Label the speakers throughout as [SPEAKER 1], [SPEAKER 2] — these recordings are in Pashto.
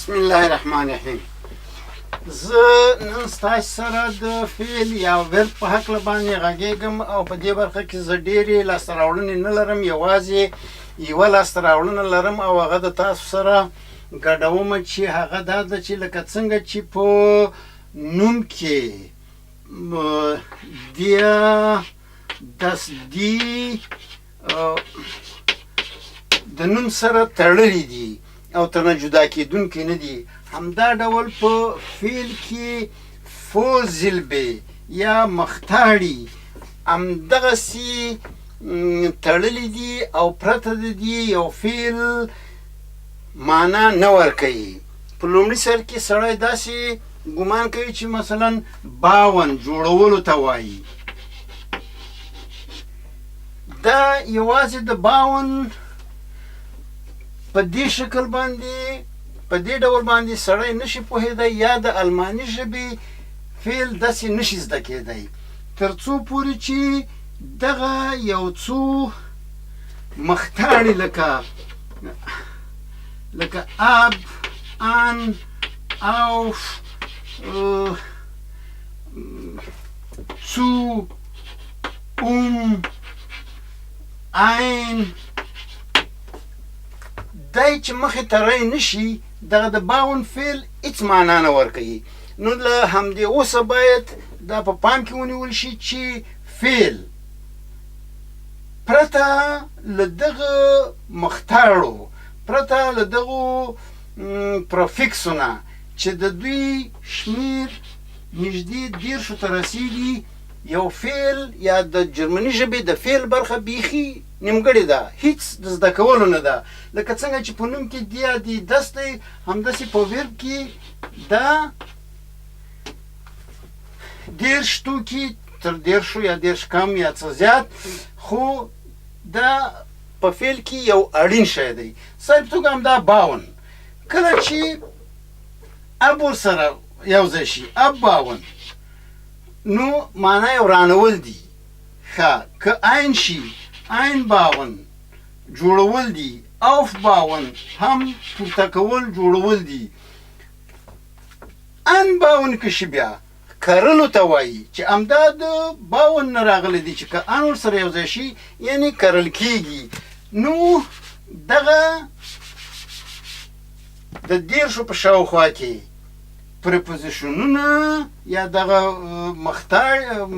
[SPEAKER 1] بسم الله الرحمن الرحیم. زه نن ستاسو سره د فعل یا ورب په هکله باندې غږیږم او په دې برخه کې زه ډېرې لاسته راوړنې نه لرم، یوازې یوه لاسته راوړنه لرم او هغه د تاسو سره ګډوم چې هغه دا ده چې لکه څنګه چې په نوم کې دیا دس دی د نوم سره تړلي دي او ترنه جدا کېدونکي نه دي، همدا ډول په فعل کې فوزلبې یا مختاړي همدغسې تړلي دي او پرته د دې یو فعل معنا نه ورکوي. په لومړي سر کې سړی داسې ګمان کوي چې مثلا باون جوړولو ته وایي. دا یوازې د باون په دې شکل باندې په دې ډول باندې سړی نشي پوهېدی یا د الماني ژبې فعل داسې نشي زده کېدی تر څو پورې چې دغه یو څو مختاړي لکه اب ان auf zu ein دای چې مخې ته ری نشي دغه د باون فعل هېڅ معنا نه ورکوي. نو له همدې اوسه باید دا په پام کې ونیول شي چې فعل پرته له دغه مختاړو پرته له دغو پروفیکسونه چې د دوی شمیر نږدې 10 ته رسیږي یو فعل یا د جرمني ژبې د فعل برخه بیخي نیمګړې ده، هیڅ د زده کولو نه ده. لکه څنګه چې په نوم کې دیا دی دس دی، همداسې په ورب کې دا 10 توکي تر 10 یا 10 کم یا څه زیات، خو دا په فعل کې یو اړین شی دی. مثال په توګه همدا باون کله چې اب ورسره یو ځای شي اب باون نو معنا یې ورانول دي. ښه که عین شي عین باون جوړول دي، اوف باون هم پورته کول جوړول دي. ان باون که شي بیا کرلو ته وایي چې همدا د باون نه راغلی دي چې که ان ورسره یو ځای شي یعنې کرل کېږي. نو دغه د 10 په شاوخوا کې پریپوزیشنونه یا دغه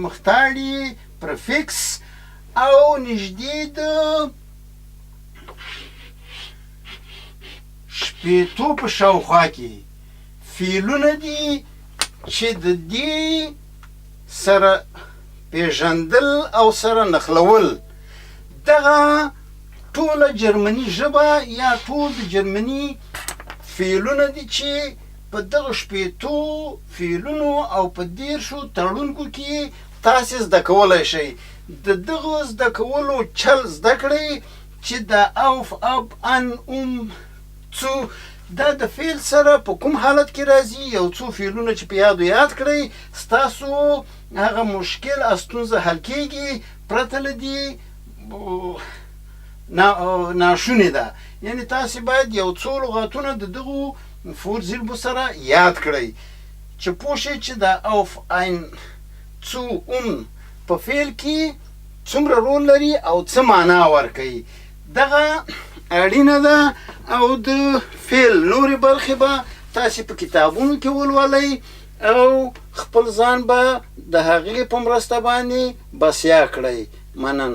[SPEAKER 1] مختاړي پرفکس او نږدې د 80 په شاوخوا کې فعلونه دي چې د دې سره پیژندل او سره نښلول دغه ټوله جرمني ژبه یا ټول د جرمني فعلونه دي چې په دغه 80 فعلونو او په 10 تړونکو کې تاسې زده کولی شئ. د دغه زده کولو چل زده کړئ چې د اوف اب ان څو دا د فعل سره په کوم حالت کې راځي. یو څو فعلونه چې په یاد کړئ ستاسو هغه مشکل او ستونزه حل کېږي، پرته له دې ناشونې ده. یعنې تاسې باید یو څو لغاتونه د دغو فورزیلبو سره یاد کړئ چې پوه شئ چې د اوف ein zu په فعل کې څومره رول لري او څه معنا ورکوي. دغه اړینه ده او د فعل نورې برخې به تاسې په کتابونو کې ولولئ او خپل ځان به د هغې په مرسته باندې بسیا کړئ. مننه.